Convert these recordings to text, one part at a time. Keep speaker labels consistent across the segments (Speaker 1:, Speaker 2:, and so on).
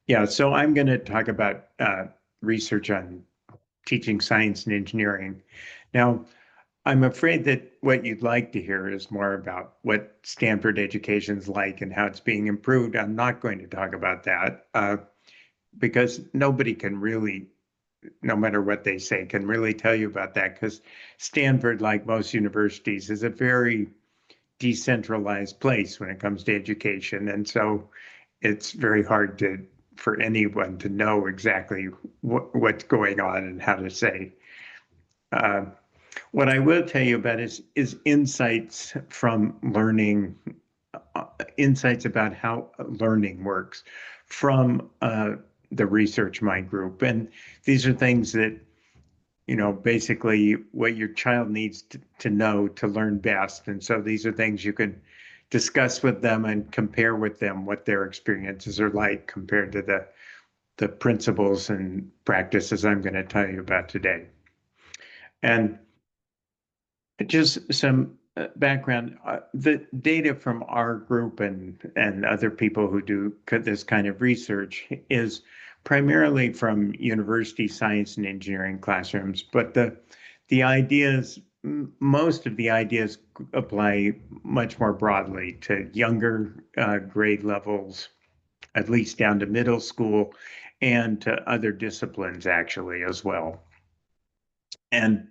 Speaker 1: Yeah, so I'm going to talk about research on teaching science and engineering. Now, I'm afraid that what you'd like to hear is more about what Stanford education's like and how it's being improved. I'm not going to talk about that because nobody can really, no matter what they say, can really tell you about that because Stanford, like most universities, is a very decentralized place when it comes to education. And so it's very hard for anyone to know exactly what's going on and how to say. Uh, what I will tell you about is insights from learning, insights about how learning works from the research mind group, and these are things that basically what your child needs to know to learn best. And so these are things you can discuss with them and compare with them what their experiences are like compared to the principles and practices I'm going to tell you about today. And just some background, the data from our group and other people who do this kind of research is primarily from university science and engineering classrooms, but the ideas, most of the ideas apply much more broadly to younger grade levels, at least down to middle school, and to other disciplines actually as well. And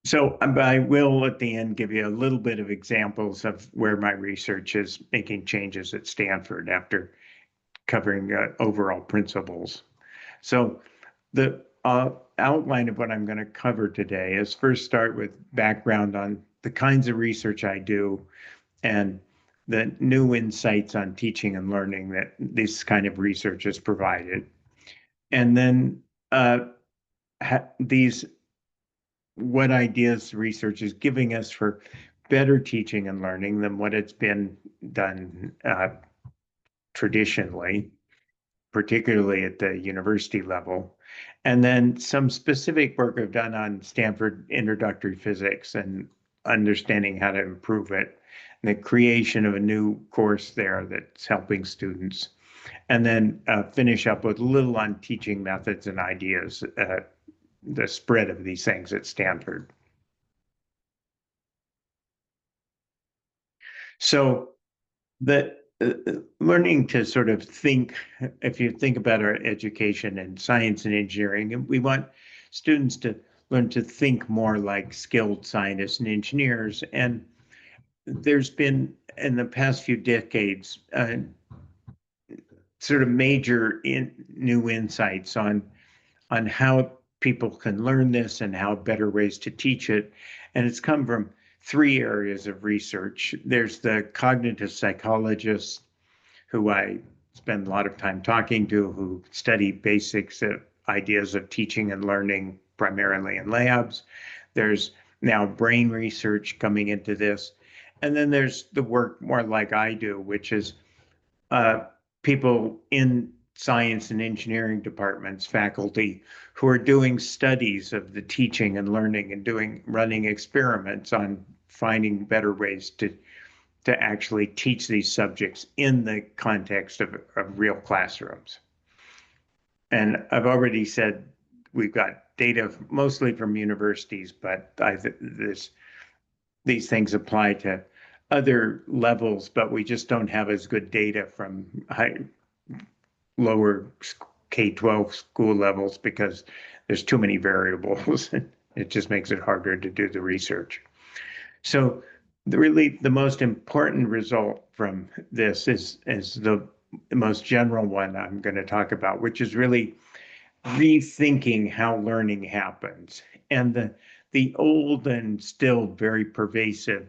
Speaker 1: so I will at the end give you a little bit of examples of where my research is making changes at Stanford after covering overall principles. So the outline of what I'm going to cover today is first start with background on the kinds of research I do and the new insights on teaching and learning that this kind of research has provided. And then these what ideas research is giving us for better teaching and learning than what it's been done traditionally, particularly at the university level. And then some specific work I've done on Stanford introductory physics and understanding how to improve it, and the creation of a new course there that's helping students. And then finish up with a little on teaching methods and ideas, the spread of these things at Stanford. So the learning to sort of think, if you think about our education in science and engineering, we want students to learn to think more like skilled scientists and engineers. And there's been, in the past few decades, sort of major new insights on how people can learn this and how better ways to teach it. And it's come from three areas of research. There's the cognitive psychologists who I spend a lot of time talking to, who study basics of ideas of teaching and learning primarily in labs. There's now brain research coming into this. And then there's the work more like I do, which is uh, people in science and engineering departments, faculty who are doing studies of the teaching and learning and running experiments on finding better ways to actually teach these subjects in the context of real classrooms. And I've already said we've got data mostly from universities, but these things apply to other levels, but we just don't have as good data from lower K-12 school levels because there's too many variables. It just makes it harder to do the research. So really the most important result from this is the most general one I'm going to talk about, which is really rethinking how learning happens. And the old and still very pervasive,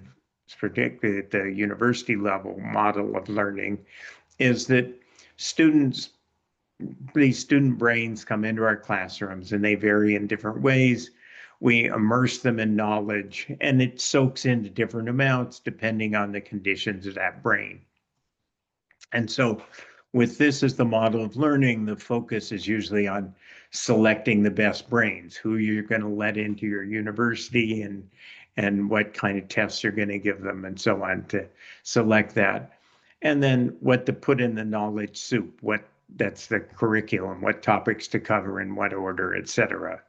Speaker 1: particularly at the university level, model of learning is that these student brains come into our classrooms and they vary in different ways. We immerse them in knowledge and it soaks into different amounts depending on the conditions of that brain. And so with this as the model of learning, the focus is usually on selecting the best brains, who you're going to let into your university and what kind of tests you're going to give them and so on to select that. And then what to put in the knowledge soup, that's the curriculum, what topics to cover in what order, etc.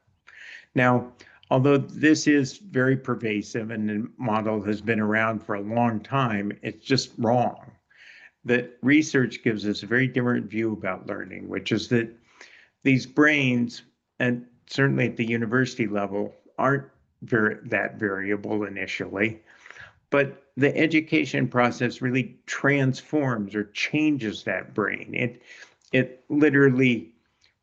Speaker 1: Now, although this is very pervasive and the model has been around for a long time, it's just wrong. That research gives us a very different view about learning, which is that these brains, and certainly at the university level, aren't that variable initially, but the education process really transforms or changes that brain. It literally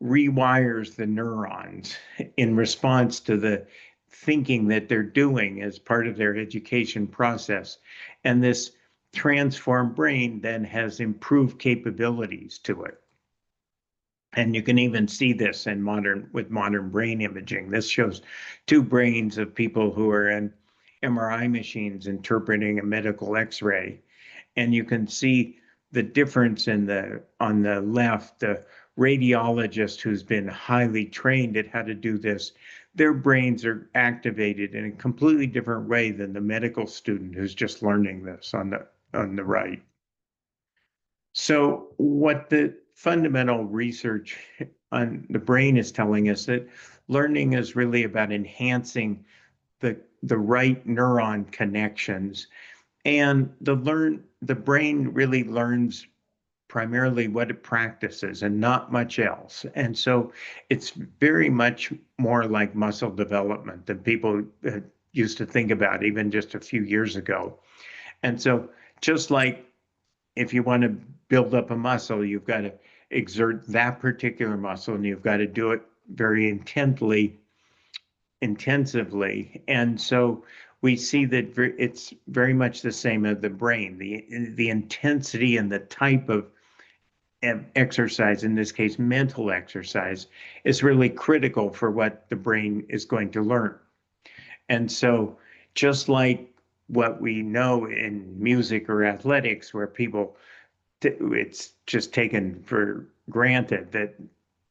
Speaker 1: rewires the neurons in response to the thinking that they're doing as part of their education process. And this transformed brain then has improved capabilities to it. And you can even see this in modern brain imaging. This shows two brains of people who are in MRI machines interpreting a medical X-ray, and you can see the difference in on the left, the radiologist who's been highly trained at how to do this, their brains are activated in a completely different way than the medical student who's just learning this on the right. So what the fundamental research on the brain is telling us that learning is really about enhancing the right neuron connections, and the brain really learns primarily what it practices and not much else. And so it's very much more like muscle development than people used to think about even just a few years ago. And so just like if you want to build up a muscle, you've got to exert that particular muscle and you've got to do it very intensively. And so we see that it's very much the same as the brain. The intensity and the type of exercise, in this case, mental exercise, is really critical for what the brain is going to learn. And so just like what we know in music or athletics, where people it's just taken for granted that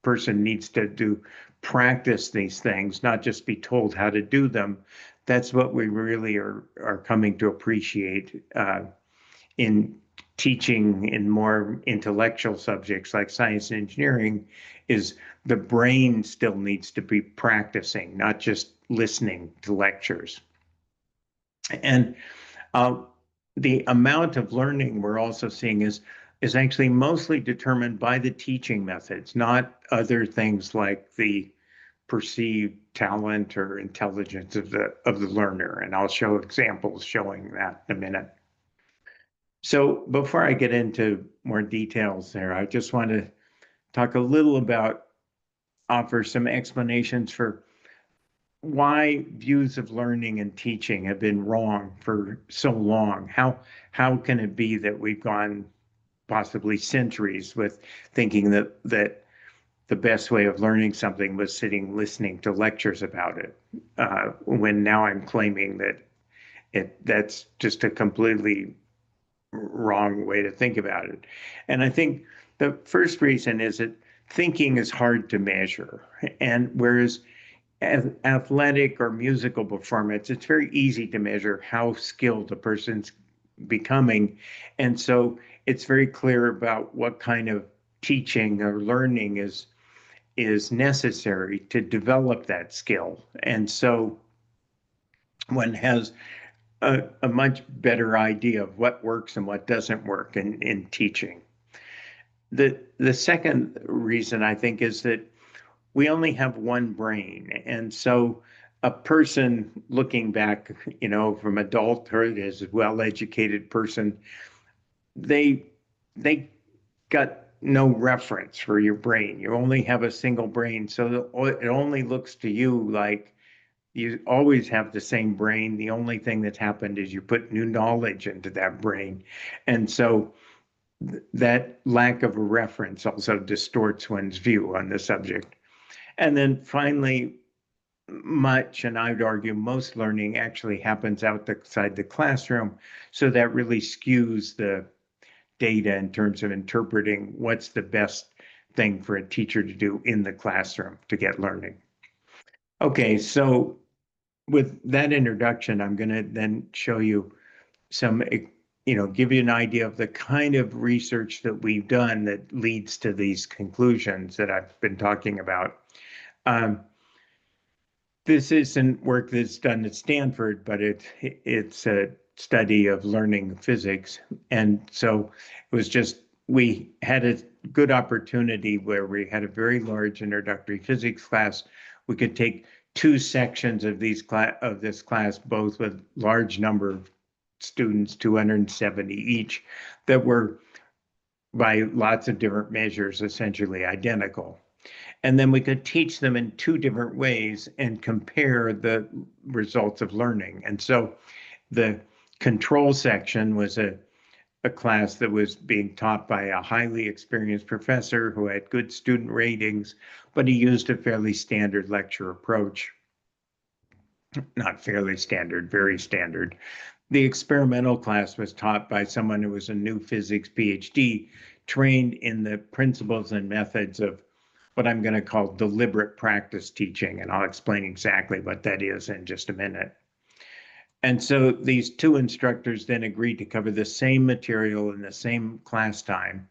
Speaker 1: person needs to do practice these things, not just be told how to do them. That's what we really are coming to appreciate in teaching in more intellectual subjects like science and engineering, is the brain still needs to be practicing, not just listening to lectures. And uh, the amount of learning we're also seeing is actually mostly determined by the teaching methods, not other things like the perceived talent or intelligence of the learner. And I'll show examples showing that in a minute. So before I get into more details there, I just want to talk a little about, offer some explanations for why views of learning and teaching have been wrong for so long. How can it be that we've gone possibly centuries with thinking that the best way of learning something was sitting listening to lectures about it, when now I'm claiming that that's just a completely wrong way to think about it. And I think the first reason is that thinking is hard to measure, and whereas athletic or musical performance, it's very easy to measure how skilled a person's becoming. And so it's very clear about what kind of teaching or learning is necessary to develop that skill. And so one has a much better idea of what works and what doesn't work in teaching. The second reason I think is that we only have one brain. And so a person looking back, from adulthood as a well-educated person, they got no reference for your brain. You only have a single brain. So it only looks to you like you always have the same brain. The only thing that's happened is you put new knowledge into that brain. And so that lack of a reference also distorts one's view on the subject. And then finally, much, and I would argue most learning actually happens outside the classroom. So that really skews the data in terms of interpreting what's the best thing for a teacher to do in the classroom to get learning. Okay, so with that introduction, I'm going to then show you some give you an idea of the kind of research that we've done that leads to these conclusions that I've been talking about. This isn't work that's done at Stanford, but it's a study of learning physics. And so it was just, we had a good opportunity where we had a very large introductory physics class. We could take two sections of this class, both with large number of students, 270 each, that were by lots of different measures essentially identical. And then we could teach them in two different ways and compare the results of learning. And so the control section was a class that was being taught by a highly experienced professor who had good student ratings, but he used a fairly standard lecture approach. Not fairly standard, very standard. The experimental class was taught by someone who was a new physics PhD, trained in the principles and methods of what I'm going to call deliberate practice teaching. And I'll explain exactly what that is in just a minute. And so these two instructors then agreed to cover the same material in the same class time.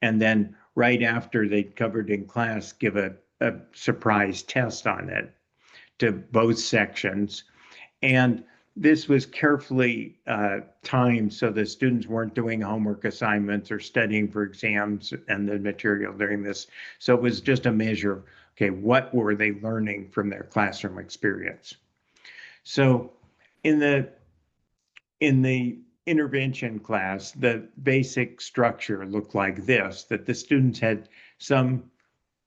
Speaker 1: And then right after they'd covered in class, give a surprise test on it to both sections. And this was carefully timed so the students weren't doing homework assignments or studying for exams and the material during this. So it was just a measure of, okay, what were they learning from their classroom experience? So in the intervention class, the basic structure looked like this, that the students had some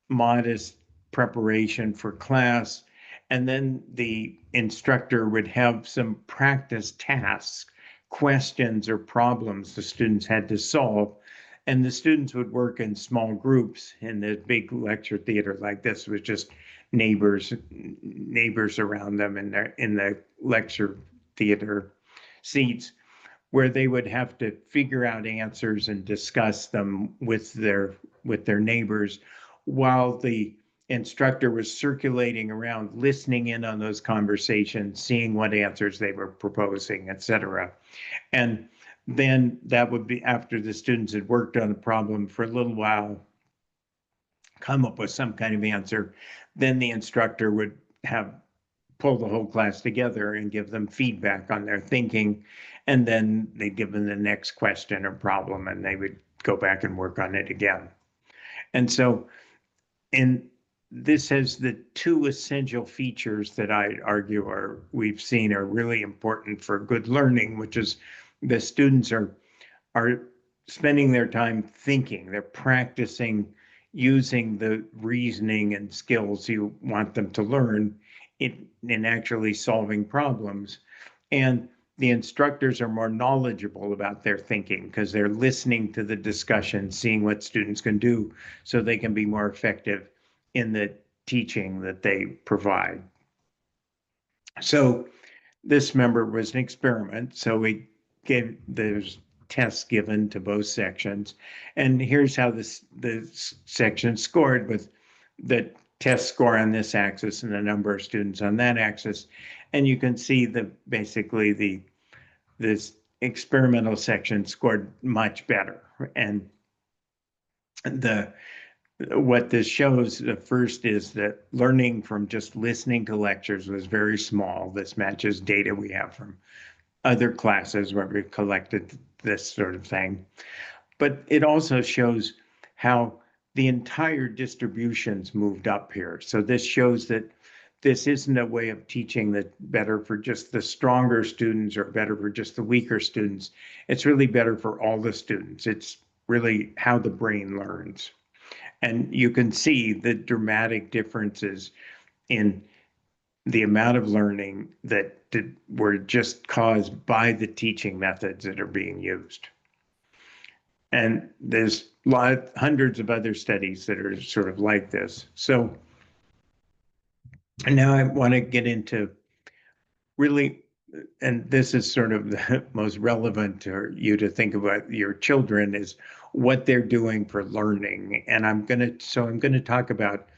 Speaker 1: modest preparation for class, and then the instructor would have some practice tasks, questions or problems the students had to solve. And the students would work in small groups in the big lecture theater like this with just neighbors around them in the lecture theater seats, where they would have to figure out answers and discuss them with their neighbors while the instructor was circulating around, listening in on those conversations, seeing what answers they were proposing, etc. And then that would be after the students had worked on the problem for a little while, come up with some kind of answer, then the instructor would have pull the whole class together and give them feedback on their thinking. And then they'd give them the next question or problem and they would go back and work on it again. And so this has the two essential features that I argue we've seen are really important for good learning, which is the students are spending their time thinking, they're practicing using the reasoning and skills you want them to learn in actually solving problems. And the instructors are more knowledgeable about their thinking because they're listening to the discussion, seeing what students can do so they can be more effective in the teaching that they provide. So this, remember, was an experiment. So there's tests given to both sections. And here's how the section scored with the test score on this axis and the number of students on that axis. And you can see basically this experimental section scored much better. And what this shows, the first is that learning from just listening to lectures was very small. This matches data we have from other classes where we've collected this sort of thing. But it also shows how the entire distribution's moved up here. So this shows that this isn't a way of teaching that better for just the stronger students or better for just the weaker students. It's really better for all the students. It's really how the brain learns. And you can see the dramatic differences in the amount of learning that were just caused by the teaching methods that are being used. And there's hundreds of other studies that are sort of like this. So now I want to get into really, and this is sort of the most relevant to you to think about your children, is what they're doing for learning. And I'm going to talk about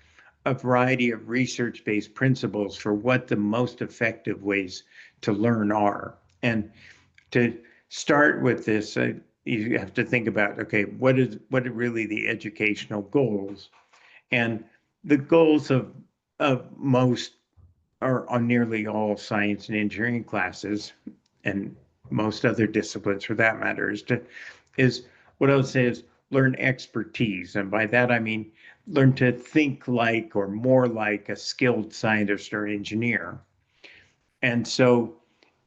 Speaker 1: a variety of research-based principles for what the most effective ways to learn are. And to start with this, you have to think about, okay, what are really the educational goals? And the goals of most or on nearly all science and engineering classes, and most other disciplines for that matter, is what I would say is learn expertise. And by that I mean learn to think like or more like a skilled scientist or engineer. And so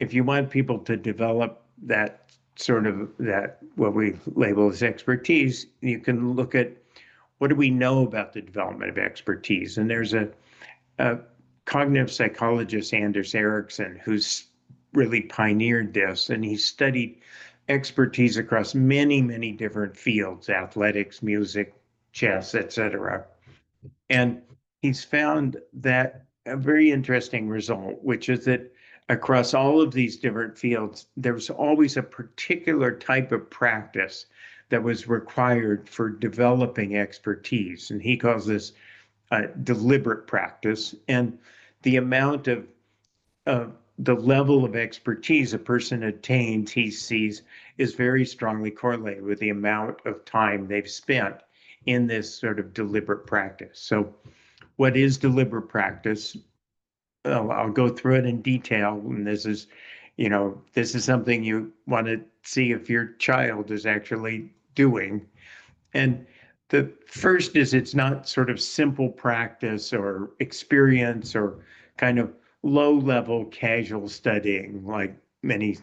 Speaker 1: if you want people to develop that sort of that what we label as expertise, you can look at what do we know about the development of expertise. And there's a cognitive psychologist, Anders Ericsson, who's really pioneered this, and he studied expertise across many, many different fields, athletics, music, chess, etc. And he's found that a very interesting result, which is that across all of these different fields, there was always a particular type of practice that was required for developing expertise. And he calls this deliberate practice. And the amount of the level of expertise a person attains, he sees, is very strongly correlated with the amount of time they've spent in this sort of deliberate practice. So, what is deliberate practice? I'll go through it in detail. And this is something you want to see if your child is actually doing. And the first is it's not sort of simple practice or experience or kind of low level casual studying like many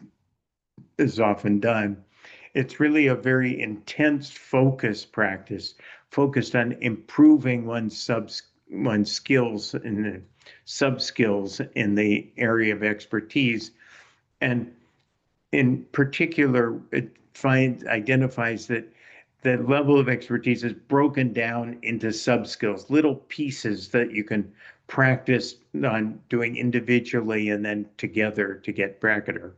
Speaker 1: is often done. It's really a very intense focused practice focused on improving one's skills and the sub skills in the area of expertise. And in particular, it identifies that the level of expertise is broken down into sub skills, little pieces that you can practice on doing individually and then together to get bracketer.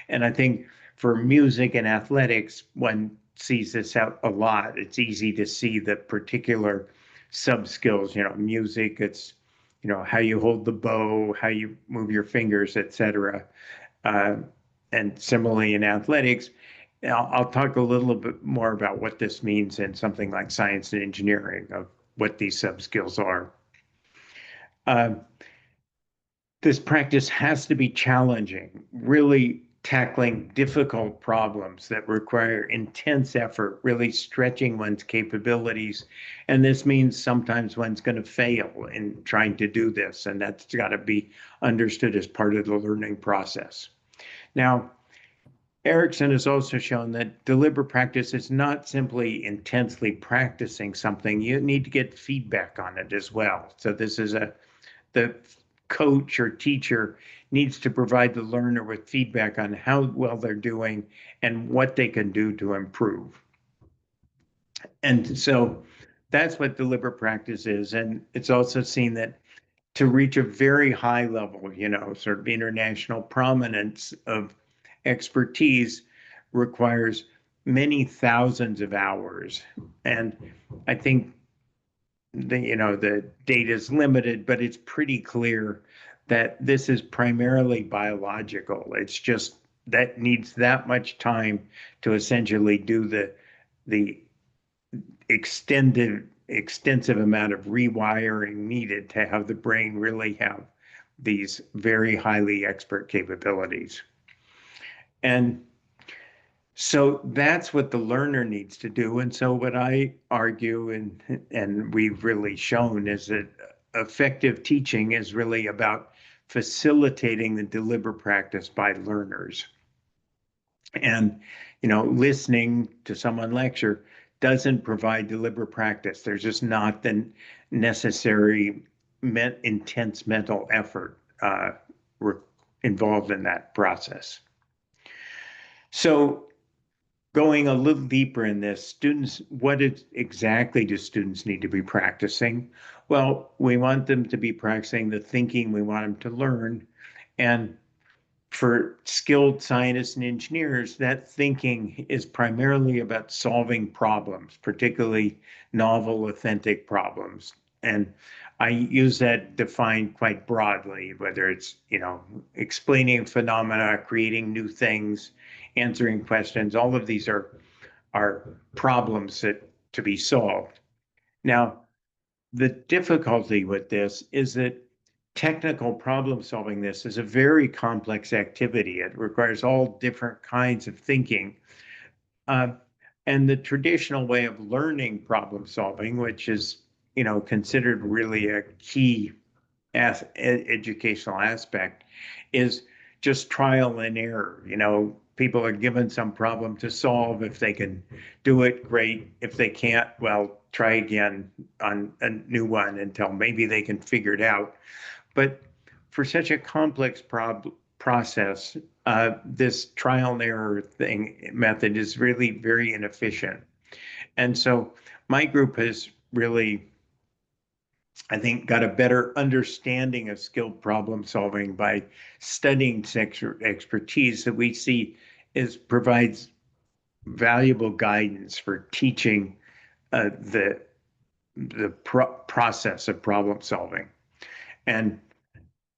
Speaker 1: And I think for music and athletics, one sees this out a lot. It's easy to see the particular sub skills, music, it's, how you hold the bow, how you move your fingers, etc. Uh, and similarly in athletics, I'll talk a little bit more about what this means in something like science and engineering of what these sub skills are. Uh, this practice has to be challenging, really tackling difficult problems that require intense effort, really stretching one's capabilities. And this means sometimes one's going to fail in trying to do this, and that's got to be understood as part of the learning process. Now, Erickson has also shown that deliberate practice is not simply intensely practicing something, you need to get feedback on it as well. So this is the coach or teacher needs to provide the learner with feedback on how well they're doing and what they can do to improve. And so that's what deliberate practice is. And it's also seen that to reach a very high level, sort of international prominence of expertise requires many thousands of hours. And I think the data is limited, but it's pretty clear that this is primarily biological. It's just that needs that much time to essentially do the extensive amount of rewiring needed to have the brain really have these very highly expert capabilities. And so that's what the learner needs to do. And so what I argue and we've really shown is that effective teaching is really about facilitating the deliberate practice by learners. And listening to someone lecture doesn't provide deliberate practice. There's just not the necessary intense mental effort involved in that process. So going a little deeper in this, exactly do students need to be practicing? Well, we want them to be practicing the thinking we want them to learn. And for skilled scientists and engineers, that thinking is primarily about solving problems, particularly novel, authentic problems. And I use that defined quite broadly, whether it's, explaining phenomena, creating new things, answering questions. All of these are problems that to be solved. Now, the difficulty with this is that technical problem solving this is a very complex activity. It requires all different kinds of thinking. Uh, and the traditional way of learning problem solving, which is, considered really a key educational aspect, is just trial and error. People are given some problem to solve. If they can do it, great. If they can't, well, try again on a new one until maybe they can figure it out. But for such a complex process, this trial and error method is really very inefficient. And so my group has really, I think, got a better understanding of skilled problem solving by studying expertise that we see provides valuable guidance for teaching the process of problem solving. And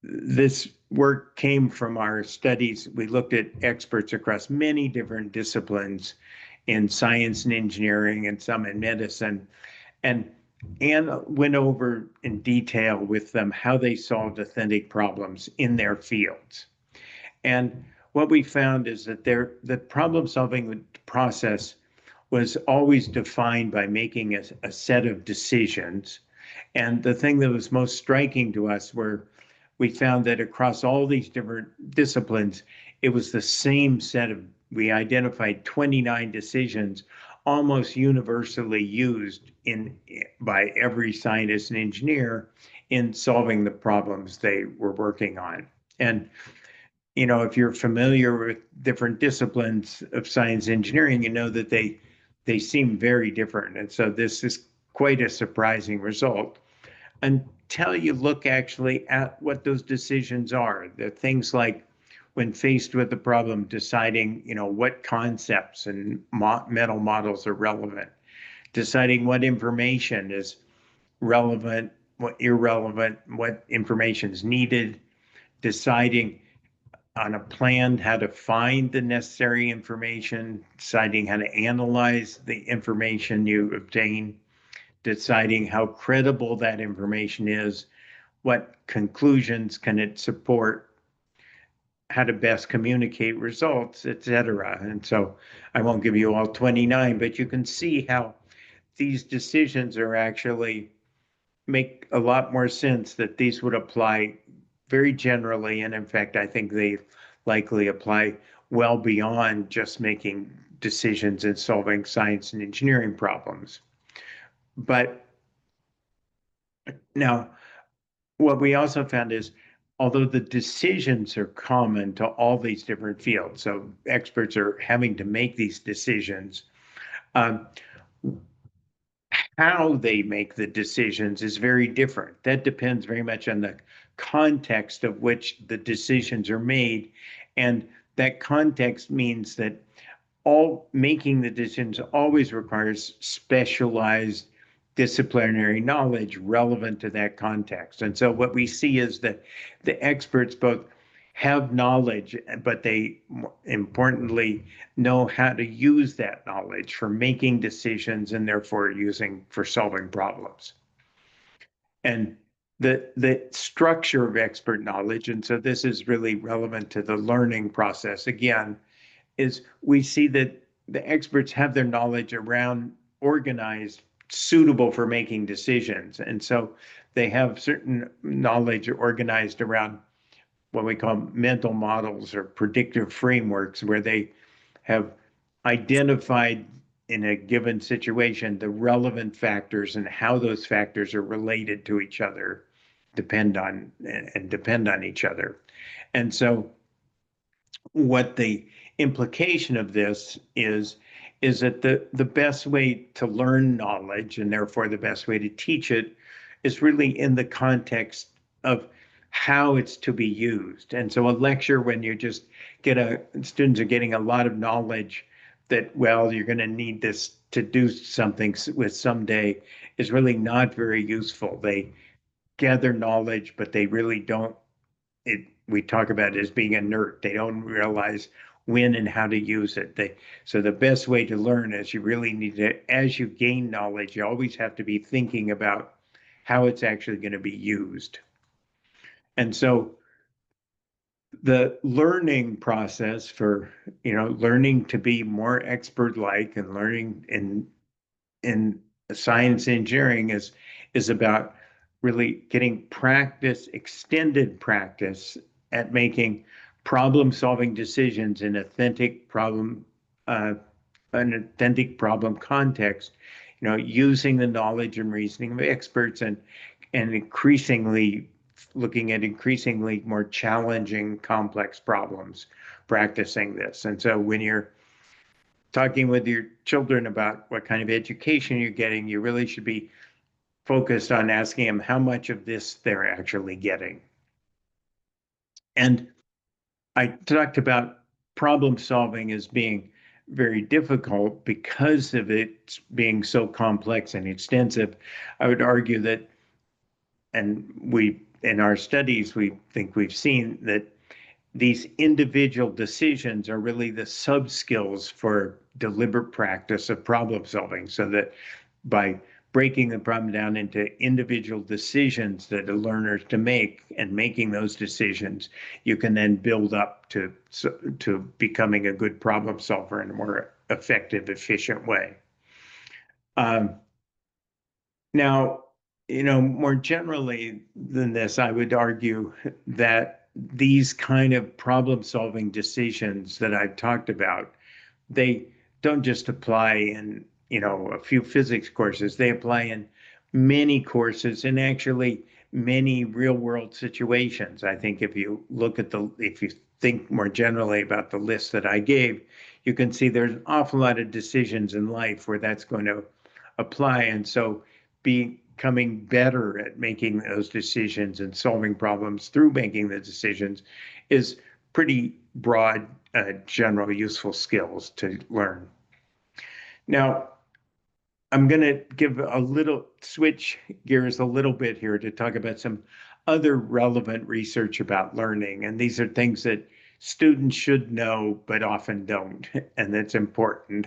Speaker 1: this work came from our studies. We looked at experts across many different disciplines in science and engineering and some in medicine. And Anne went over in detail with them how they solved authentic problems in their fields. And what we found is that the problem solving process was always defined by making a set of decisions. And the thing that was most striking to us were we found that across all these different disciplines, it was the same set of, we identified 29 decisions almost universally used by every scientist and engineer in solving the problems they were working on. And if you're familiar with different disciplines of science and engineering, you know that they seem very different. And so this is quite a surprising result until you look actually at what those decisions are. The things like when faced with the problem, deciding, what concepts and mental models are relevant, deciding what information is relevant, what irrelevant, what information is needed, deciding on a plan how to find the necessary information, deciding how to analyze the information you obtain, deciding how credible that information is, what conclusions can it support, how to best communicate results, etc. And so I won't give you all 29, but you can see how these decisions are actually make a lot more sense, that these would apply very generally. And in fact, I think they likely apply well beyond just making decisions and solving science and engineering problems. But now, what we also found is, although the decisions are common to all these different fields, so experts are having to make these decisions, um, how they make the decisions is very different. That depends very much on the context of which the decisions are made. And that context means that all making the decisions always requires specialized disciplinary knowledge relevant to that context. And so what we see is that the experts both have knowledge, but they importantly know how to use that knowledge for making decisions and therefore using for solving problems. And the structure of expert knowledge, and so this is really relevant to the learning process again, is we see that the experts have their knowledge around organized, suitable for making decisions. And so they have certain knowledge organized around what we call mental models or predictive frameworks, where they have identified in a given situation the relevant factors and how those factors are related to each other, depend on each other. And so what the implication of this is that the best way to learn knowledge, and therefore the best way to teach it, is really in the context of how it's to be used. And so a lecture, when you just students are getting a lot of knowledge that, well, you're going to need this to do something with someday, is really not very useful. They gather knowledge, but they really don't, we talk about it as being inert. They don't realize when and how to use it. So the best way to learn is you really need to, as you gain knowledge, you always have to be thinking about how it's actually going to be used. And so the learning process for, learning to be more expert-like and learning in science engineering is about really getting practice, extended practice at making problem-solving decisions in uh, an authentic problem context, using the knowledge and reasoning of experts and increasingly looking at increasingly more challenging, complex problems, practicing this. And so when you're talking with your children about what kind of education you're getting, you really should be focused on asking them how much of this they're actually getting. And I talked about problem solving as being very difficult because of it being so complex and extensive. I would argue that, and we, in our studies, we think we've seen that these individual decisions are really the sub skills for deliberate practice of problem solving, so that by breaking the problem down into individual decisions that a learner is to make and making those decisions, you can then build up to becoming a good problem solver in a more effective, efficient way. Um, Now, more generally than this, I would argue that these kind of problem-solving decisions that I've talked about, they don't just apply in, a few physics courses. They apply in many courses and actually many real-world situations. I think if you think more generally about the list that I gave, you can see there's an awful lot of decisions in life where that's going to apply. And so becoming better at making those decisions and solving problems through making the decisions is pretty broad, general useful skills to learn. Now, I'm going to give a little switch gears a little bit here to talk about some other relevant research about learning. And these are things that students should know, but often don't, and that's important.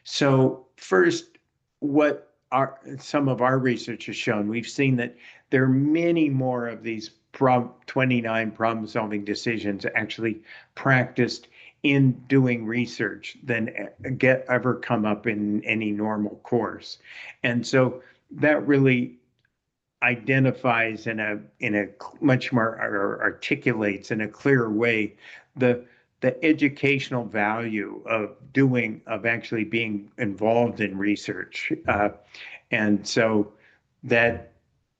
Speaker 1: So first, what some of our research has shown, we've seen that there are many more of these 29 problem-solving decisions actually practiced in doing research than ever come up in any normal course. And so that really identifies in a much more, or articulates in a clearer way the educational value of actually being involved in research. And so that,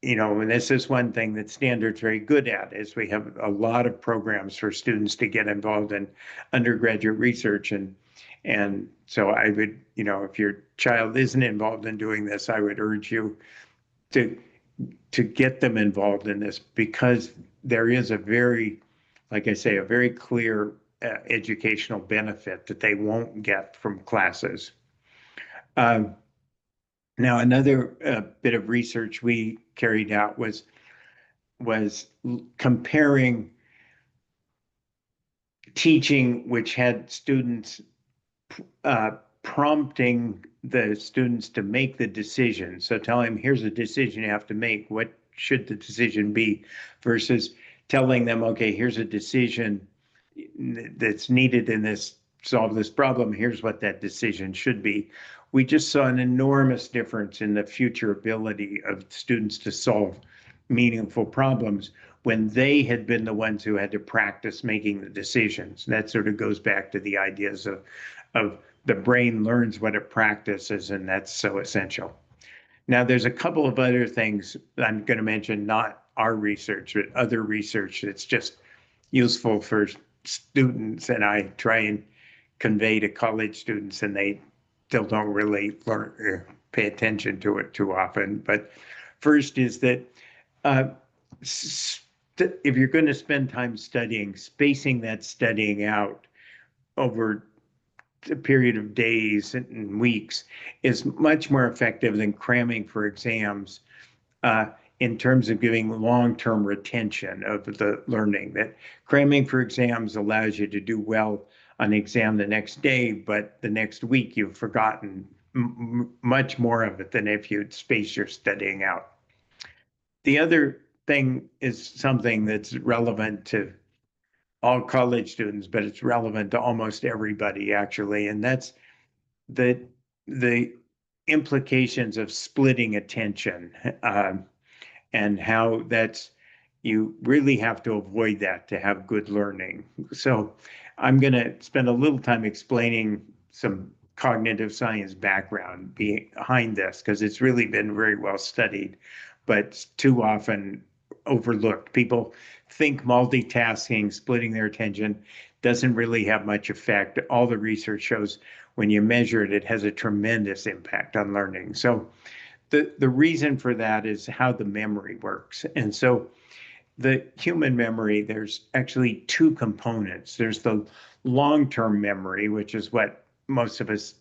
Speaker 1: and this is one thing that Stanford's very good at, is we have a lot of programs for students to get involved in undergraduate research. And so I would, if your child isn't involved in doing this, I would urge you to get them involved in this, because there is like I say, a very clear educational benefit that they won't get from classes. Now, another bit of research we carried out was comparing teaching which had students prompting the students to make the decision. So tell them, here's a decision you have to make. What should the decision be? Versus telling them, okay, here's a decision that's needed in this, solve this problem. Here's what that decision should be. We just saw an enormous difference in the future ability of students to solve meaningful problems when they had been the ones who had to practice making the decisions. And that sort of goes back to the ideas of the brain learns what it practices, and that's so essential. Now, there's a couple of other things I'm going to mention, not our research, but other research that's just useful for students, and I try and convey to college students, and they still don't really pay attention to it too often. But first is that if you're going to spend time studying, spacing that studying out over a period of days and weeks is much more effective than cramming for exams. in terms of giving long-term retention of the learning. That cramming for exams allows you to do well on the exam the next day, but the next week you've forgotten much more of it than if you'd space your studying out. The other thing is something that's relevant to all college students, but it's relevant to almost everybody actually, and that's the the implications of splitting attention, and how that's you really have to avoid that to have good learning. So I'm going to spend a little time explaining some cognitive science background behind this because it's really been very well studied, but too often overlooked. People think multitasking, splitting their attention, doesn't really have much effect. All the research shows when you measure it, it has a tremendous impact on learning. So the reason for that is how the memory works. And so the human memory, there's actually two components. There's the long-term memory, which is what most of us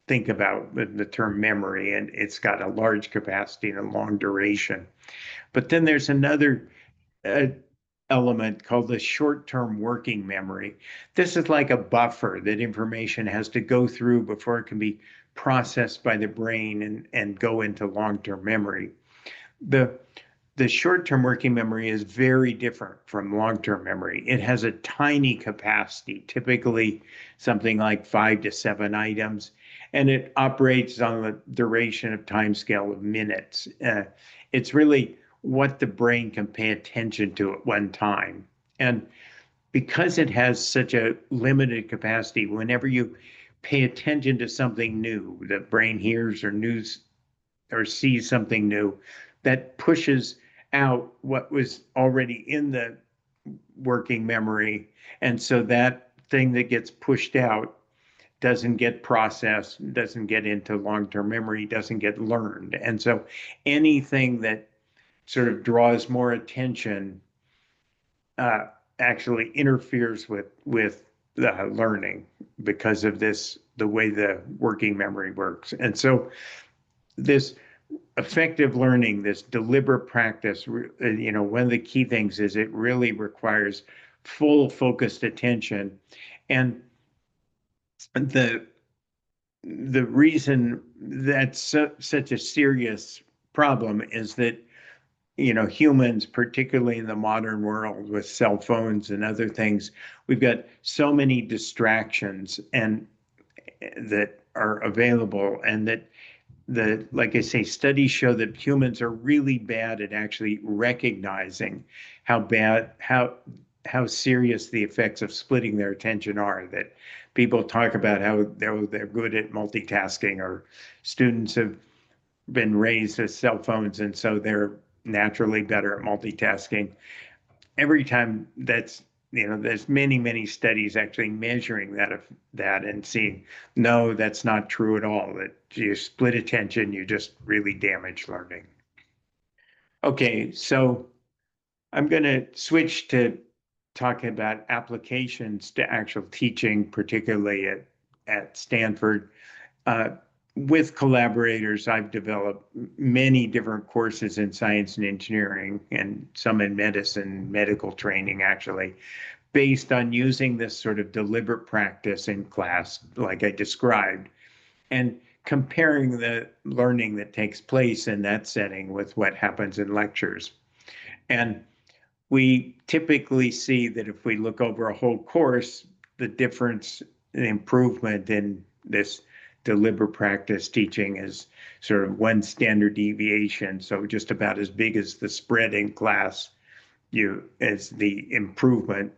Speaker 1: think about with the term memory, and it's got a large capacity and a long duration. But then there's another uh, element called the short-term working memory. This is like a buffer that information has to go through before it can be processed by the brain and go into long-term memory. The the short-term working memory is very different from long-term memory. It has a tiny capacity, typically something like 5 to 7 items, and it operates on the duration of time scale of minutes. It's really what the brain can pay attention to at one time. And because it has such a limited capacity, whenever you pay attention to something new, the brain hears or sees something new, that pushes out what was already in the working memory. And so that thing that gets pushed out doesn't get processed, doesn't get into long-term memory, doesn't get learned. And so anything that sort of draws more attention uh, actually interferes with learning because of the way the working memory works. And so this effective learning, this deliberate practice, one of the key things is it really requires full focused attention. And the the reason that's such a serious problem is that humans, particularly in the modern world with cell phones and other things, we've got so many distractions and that are available, and that like I say, studies show that humans are really bad at actually recognizing how serious the effects of splitting their attention are. That people talk about how they're good at multitasking, or students have been raised with cell phones and so they're naturally better at multitasking. Every time there's many studies actually measuring that and seeing, no, that's not true at all. That you split attention, you just really damage learning. Okay, so I'm going to switch to talking about applications to actual teaching, particularly at Stanford. Uh, with collaborators, I've developed many different courses in science and engineering, and some in medicine, medical training, actually, based on using this sort of deliberate practice in class, like I described, and comparing the learning that takes place in that setting with what happens in lectures. And we typically see that if we look over a whole course, the difference, the improvement in this deliberate practice teaching is sort of one standard deviation. So just about as big as the spread in class as the improvement.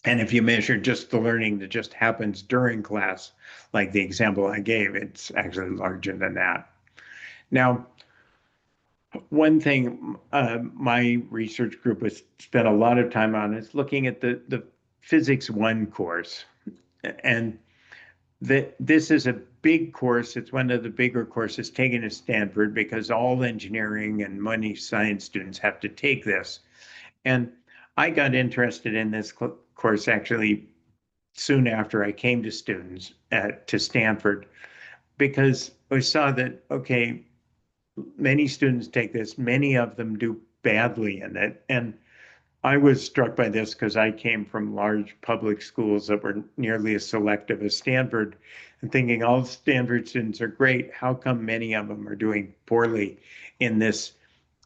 Speaker 1: And if you measure just the learning that just happens during class, like the example I gave, it's actually larger than that. Now, one thing my research group has spent a lot of time on is looking at the Physics 1 course. And this is a big course. It's one of the bigger courses taken at Stanford because all engineering and many science students have to take this. And I got interested in this course actually soon after I came to Stanford, because I saw that, okay, many students take this, many of them do badly in it. And I was struck by this because I came from large public schools that were nearly as selective as Stanford, and thinking all Stanford students are great. How come many of them are doing poorly in this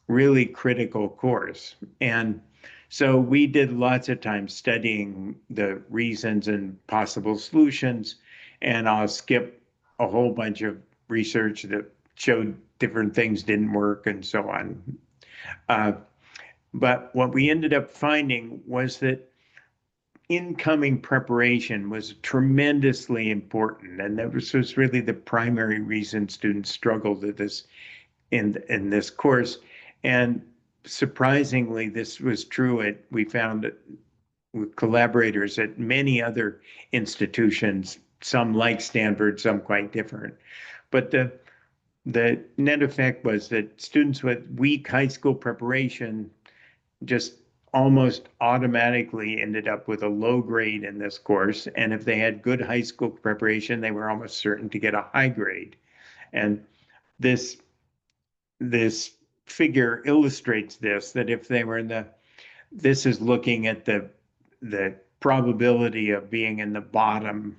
Speaker 1: really critical course? And so we did lots of time studying the reasons and possible solutions. And I'll skip a whole bunch of research that showed different things didn't work and so on. Uh, but what we ended up finding was that incoming preparation was tremendously important. And that was really the primary reason students struggled at this in this course. And surprisingly, this was true we found with collaborators at many other institutions, some like Stanford, some quite different. But the net effect was that students with weak high school preparation just almost automatically ended up with a low grade in this course. And if they had good high school preparation, they were almost certain to get a high grade. And this this figure illustrates this, that if they were in this is looking at the probability of being in the bottom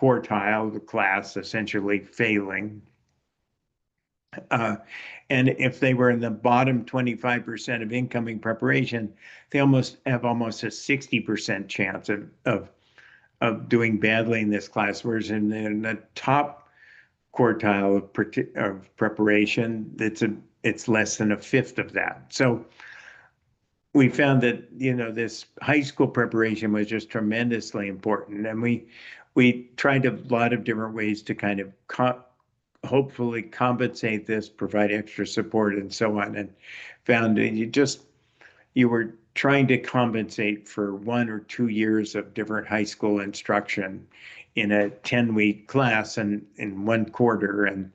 Speaker 1: quartile of the class, essentially failing. Uh, and if they were in the bottom 25% of incoming preparation, they almost have almost a 60% chance of doing badly in this class. Whereas in the top quartile of preparation, it's less than a fifth of that. So we found that this high school preparation was just tremendously important, and we tried a lot of different ways to kind of hopefully compensate this, provide extra support, and so on, and found you were trying to compensate for 1 or 2 years of different high school instruction in a 10-week class and in 1 quarter, and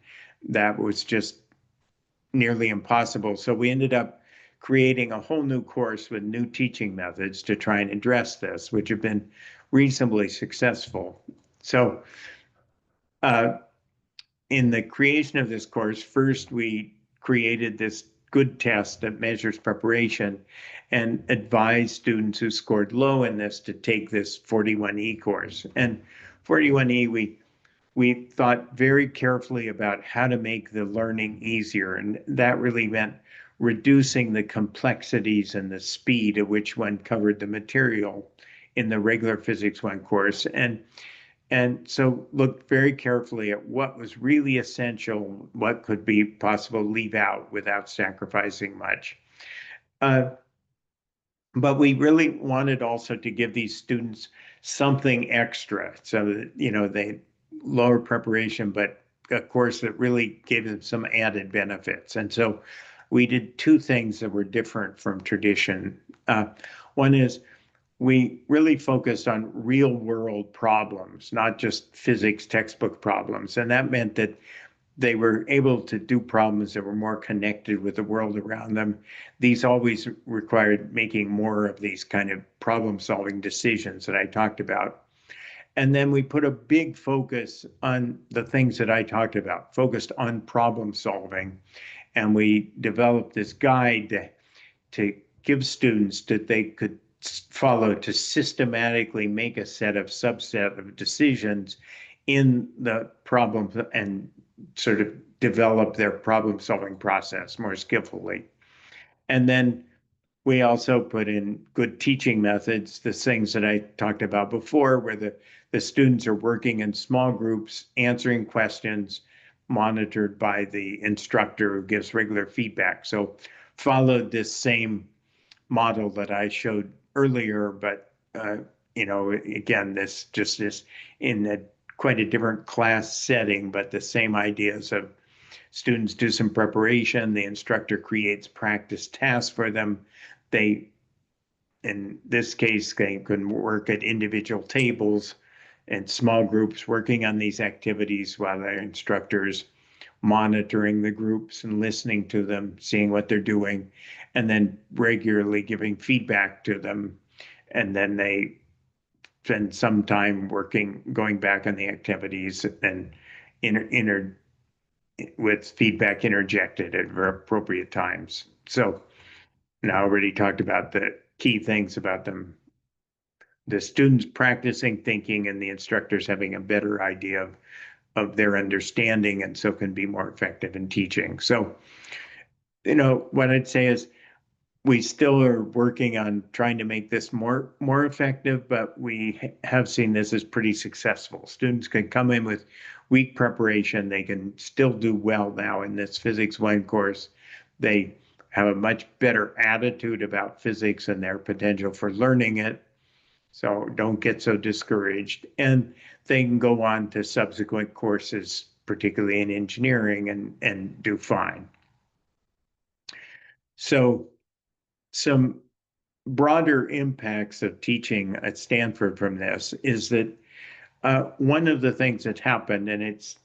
Speaker 1: that was just nearly impossible. So we ended up creating a whole new course with new teaching methods to try and address this, which have been reasonably successful. So in the creation of this course, first we created this good test that measures preparation and advised students who scored low in this to take this 41E course. And 41E, we thought very carefully about how to make the learning easier. And that really meant reducing the complexities and the speed at which one covered the material in the regular Physics 1 course. And so looked very carefully at what was really essential, what could be possible to leave out without sacrificing much. But we really wanted also to give these students something extra so that, they lower preparation, but a course that really gave them some added benefits. And so we did two things that were different from tradition. One is we really focused on real world problems, not just physics textbook problems. And that meant that they were able to do problems that were more connected with the world around them. These always required making more of these kind of problem solving decisions that I talked about. And then we put a big focus on the things that I talked about, focused on problem solving. And we developed this guide to give students that they could follow to systematically make a subset of decisions in the problem and sort of develop their problem solving process more skillfully. And then we also put in good teaching methods, the things that I talked about before, where the students are working in small groups, answering questions, monitored by the instructor who gives regular feedback. So followed this same model that I showed earlier, but again, this just is in quite a different class setting, but the same ideas of students do some preparation, the instructor creates practice tasks for them. They, in this case, they can work at individual tables and small groups working on these activities while their instructors monitoring the groups and listening to them, seeing what they're doing, and then regularly giving feedback to them. And then they spend some time going back on the activities and with feedback interjected at appropriate times. So, and I already talked about the key things about them. The students practicing thinking and the instructors having a better idea of their understanding and so can be more effective in teaching. So, what I'd say is we still are working on trying to make this more effective, but we have seen this as pretty successful. Students can come in with weak preparation. They can still do well now in this Physics 1 course. They have a much better attitude about physics and their potential for learning it. So don't get so discouraged. And they can go on to subsequent courses, particularly in engineering, and do fine. So some broader impacts of teaching at Stanford from this is that one of the things that's happened, and it's,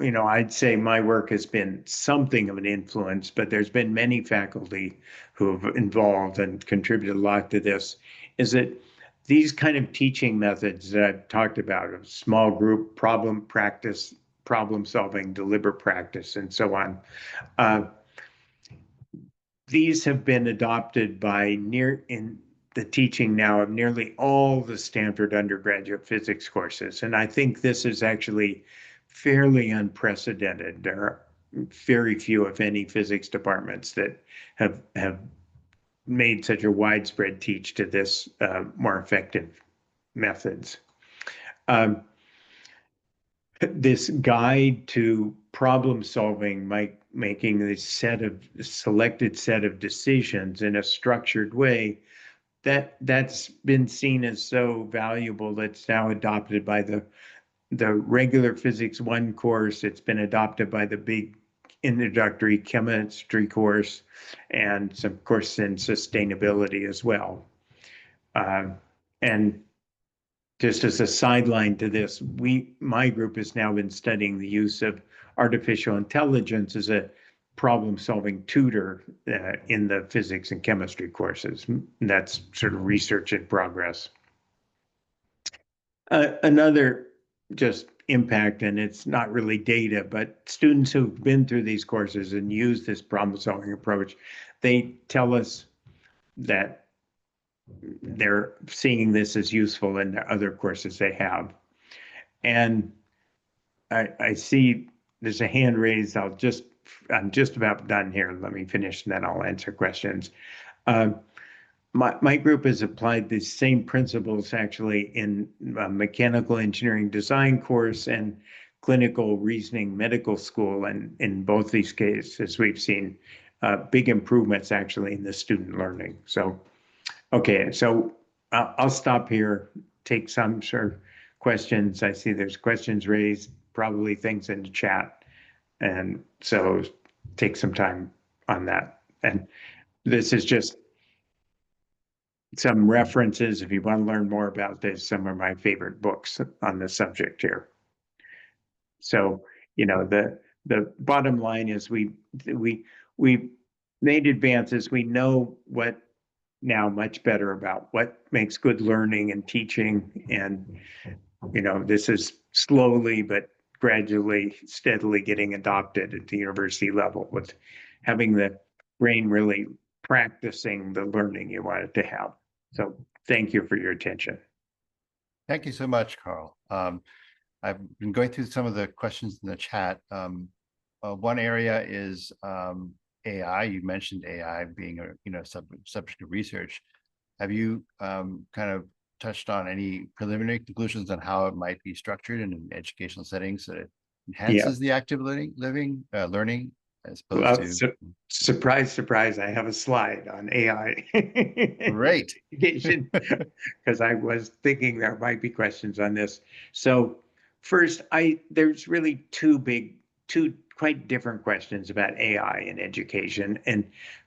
Speaker 1: I'd say my work has been something of an influence, but there's been many faculty who have involved and contributed a lot to this, is that these kind of teaching methods that I've talked about of small group problem practice, problem solving, deliberate practice, and so on, these have been adopted by in the teaching now of nearly all the Stanford undergraduate physics courses. And I think this is actually fairly unprecedented. There are very few, if any, physics departments that have made such a widespread teach to this more effective methods. Um, this guide to problem solving, making this selected set of decisions in a structured way, that's been seen as so valuable that's now adopted by the regular Physics 1 course. It's been adopted by the big introductory chemistry course and some course in sustainability as well. And just as a sideline to this, my group has now been studying the use of artificial intelligence as a problem-solving tutor in the physics and chemistry courses. That's sort of research in progress. Another just impact, and it's not really data, but students who've been through these courses and use this problem-solving approach, they tell us that they're seeing this as useful in the other courses they have. And I see there's a hand raised. I'm just about done here. Let me finish and then I'll answer questions. My group has applied the same principles actually in mechanical engineering design course and clinical reasoning medical school. And in both these cases, we've seen big improvements actually in the student learning. So, okay, so I'll stop here, take some sort of questions. I see there's questions raised, probably things in the chat. And so take some time on that. And this is just some references if you want to learn more about this, some of my favorite books on the subject here. So, the bottom line is we made advances. We know what now much better about what makes good learning and teaching. And, this is slowly but gradually, steadily getting adopted at the university level with having the brain really practicing the learning you want it to have. So thank you for your attention.
Speaker 2: Thank you so much, Carl. I've been going through some of the questions in the chat. One area is AI. You mentioned AI being a subject of research. Have you kind of touched on any preliminary conclusions on how it might be structured in an educational setting so it enhances the active learning as opposed to
Speaker 1: surprise, surprise, I have a slide on AI.
Speaker 2: Great.
Speaker 1: Because I was thinking there might be questions on this. So first, there's really two quite different questions about AI in education. And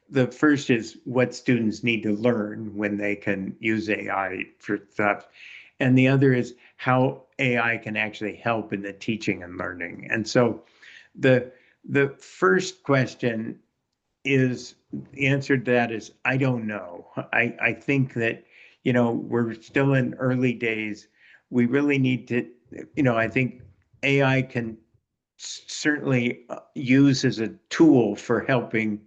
Speaker 1: the first is what students need to learn when they can use AI for stuff. And the other is how AI can actually help in the teaching and learning. And so the first question is, the answer to that is, I don't know. I think that, we're still in early days. We really need to, I think AI can certainly use as a tool for helping,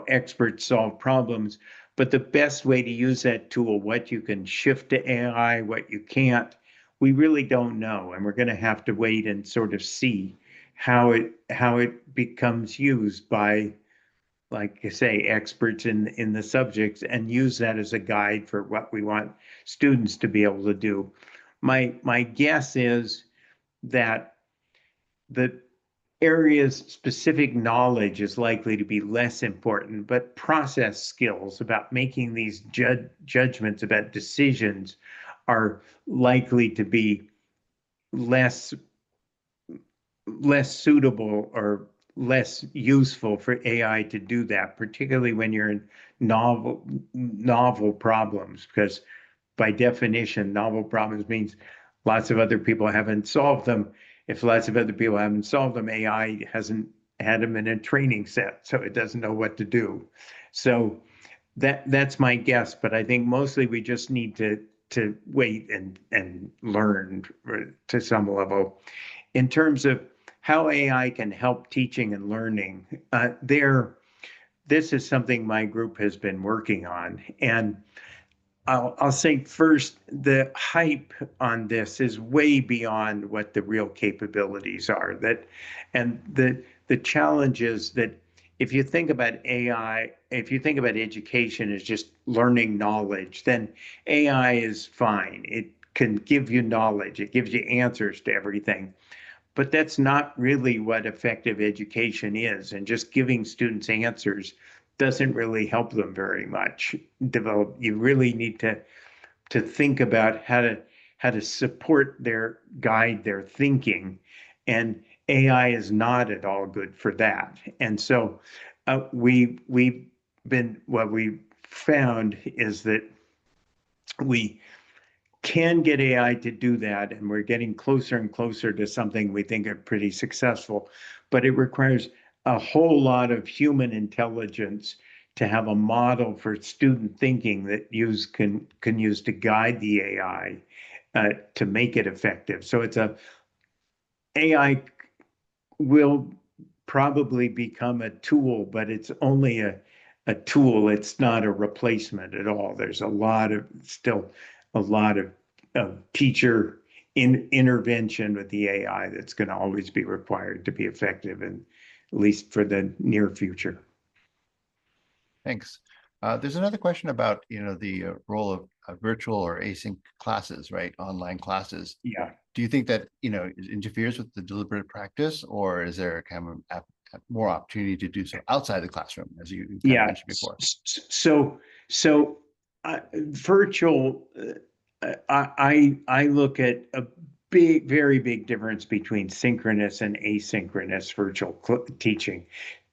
Speaker 1: experts solve problems. But the best way to use that tool, what you can shift to AI, what you can't, we really don't know. And we're going to have to wait and sort of see how it becomes used by, like I say, experts in the subjects, and use that as a guide for what we want students to be able to do. My guess is that the areas specific knowledge is likely to be less important, but process skills about making these judgments about decisions are likely to be less less suitable or less useful for AI to do that, particularly when you're in novel problems, because by definition, novel problems means lots of other people haven't solved them. If lots of other people haven't solved them, AI hasn't had them in a training set, so it doesn't know what to do. So that's my guess, but I think mostly we just need to wait and learn to some level. In terms of how AI can help teaching and learning, this is something my group has been working on. And I'll say first, the hype on this is way beyond what the real capabilities are. And the challenge is that if you think about AI, if you think about education as just learning knowledge, then AI is fine. It can give you knowledge. It gives you answers to everything. But that's not really what effective education is. And just giving students answers doesn't really help them very much develop. You really need to think about how to support guide their thinking. And AI is not at all good for that. And so we've been what we found is that we can get AI to do that, and we're getting closer and closer to something we think are pretty successful, but it requires a whole lot of human intelligence to have a model for student thinking that can use to guide the AI to make it effective. So it's a AI will probably become a tool, but it's only a tool. It's not a replacement at all. There's still a lot of teacher intervention with the AI that's going to always be required to be effective, and at least for the near future.
Speaker 2: Thanks. There's another question about, the role of virtual or async classes, right? Online classes.
Speaker 1: Yeah.
Speaker 2: Do you think that, it interferes with the deliberate practice, or is there kind of more opportunity to do so outside the classroom, as you kind of
Speaker 1: Yeah.
Speaker 2: mentioned before?
Speaker 1: So virtual, I look at a very big difference between synchronous and asynchronous virtual teaching.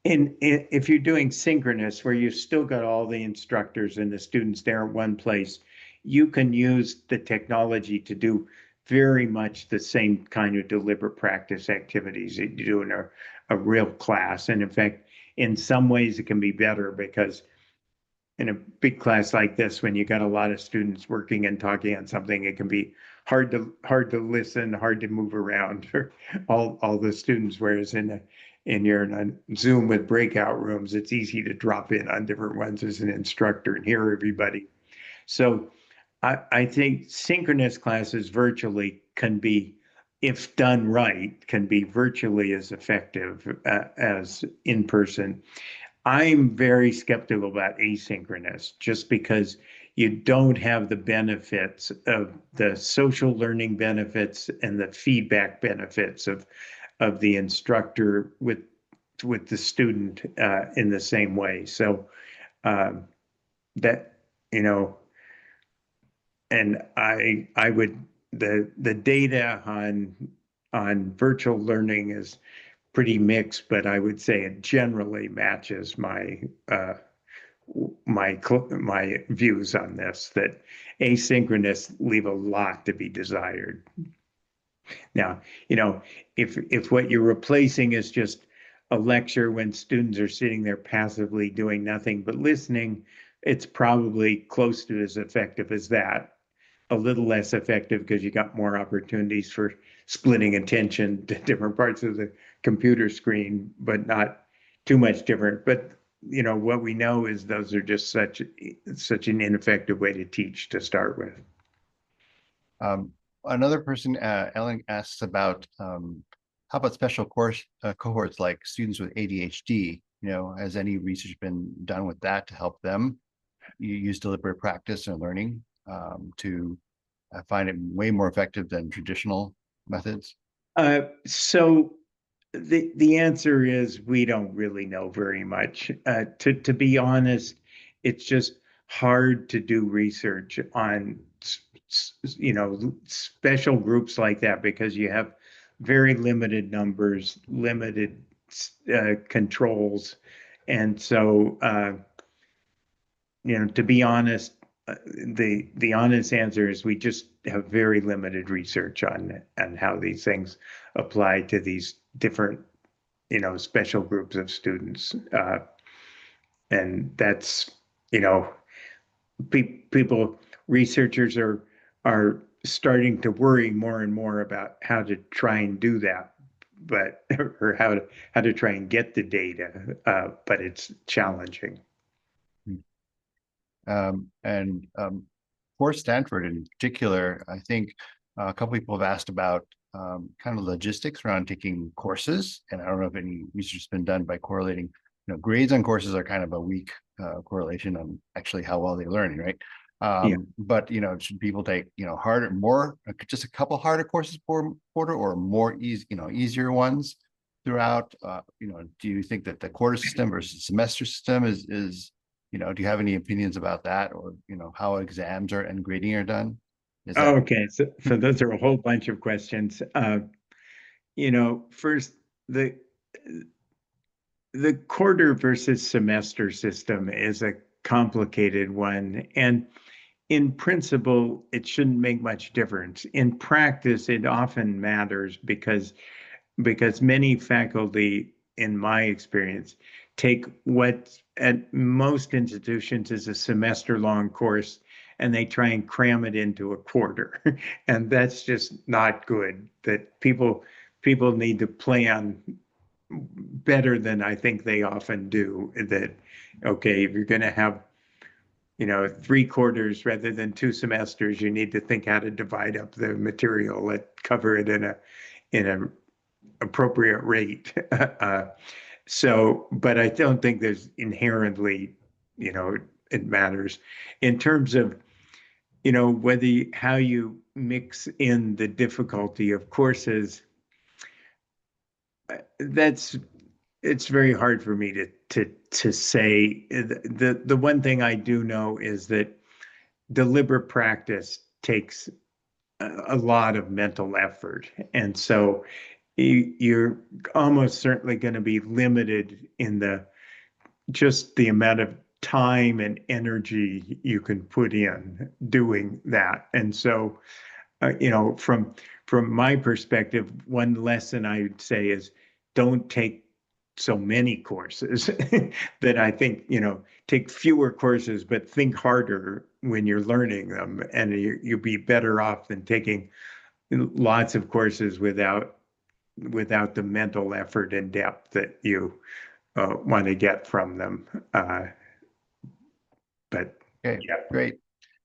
Speaker 1: If you're doing synchronous, where you've still got all the instructors and the students there in one place, you can use the technology to do very much the same kind of deliberate practice activities that you do in a real class. And in fact, in some ways, it can be better because in a big class like this, when you got a lot of students working and talking on something, it can be hard to listen, hard to move around for all the students. Whereas you're in a Zoom with breakout rooms, it's easy to drop in on different ones as an instructor and hear everybody. So I think synchronous classes virtually can be, if done right, can be virtually as effective as in person. I'm very skeptical about asynchronous just because you don't have the benefits of the social learning benefits and the feedback benefits of the instructor with the student in the same way. So um, that you know, and I would the data on virtual learning is pretty mixed, but I would say it generally matches my views on this, that asynchronous leave a lot to be desired. Now, if what you're replacing is just a lecture when students are sitting there passively doing nothing but listening, it's probably close to as effective as that. A little less effective because you got more opportunities for splitting attention to different parts of the computer screen, but not too much different. But what we know is those are just such an ineffective way to teach to start with.
Speaker 2: Another person, Ellen, asks about how about special cohorts like students with ADHD? Has any research been done with that to help them use deliberate practice and learning to find it way more effective than traditional methods?
Speaker 1: So the answer is we don't really know very much. To be honest, it's just hard to do research on special groups like that because you have very limited numbers, limited controls, and so to be honest, the honest answer is we just have very limited research on how these things apply to these different special groups of students. And that's, people, researchers are starting to worry more and more about how to try and do that, but or how to try and get the data, but it's challenging.
Speaker 2: And for Stanford in particular, I think a couple people have asked about kind of logistics around taking courses. And I don't know if any research has been done by correlating, grades on courses are kind of a weak correlation on actually how well they're learning, right?
Speaker 1: Yeah.
Speaker 2: But, should people take, harder, more, just a couple harder courses per quarter or more easier ones throughout? Do you think that the quarter system versus semester system is do you have any opinions about that, or how exams are and grading are done? Is that
Speaker 1: Okay, so those are a whole bunch of questions. First, the the quarter versus semester system is a complicated one, and in principle, it shouldn't make much difference. In practice, it often matters because many faculty, in my experience, take what at most institutions is a semester-long course and they try and cram it into a quarter. And that's just not good. That people need to plan better than I think they often do. That, okay, if you're going to have 3 quarters rather than 2 semesters, you need to think how to divide up the material, cover it in a appropriate rate. But I don't think there's inherently, it matters in terms of, how you mix in the difficulty of courses. It's very hard for me to say. The one thing I do know is that deliberate practice takes a lot of mental effort, and so you're almost certainly going to be limited in just the amount of time and energy you can put in doing that. And so, from my perspective, one lesson I would say is don't take so many courses that I think, take fewer courses, but think harder when you're learning them. And you'll be better off than taking lots of courses without the mental effort and depth that you want to get from them. But
Speaker 2: okay?
Speaker 1: yeah.
Speaker 2: Great.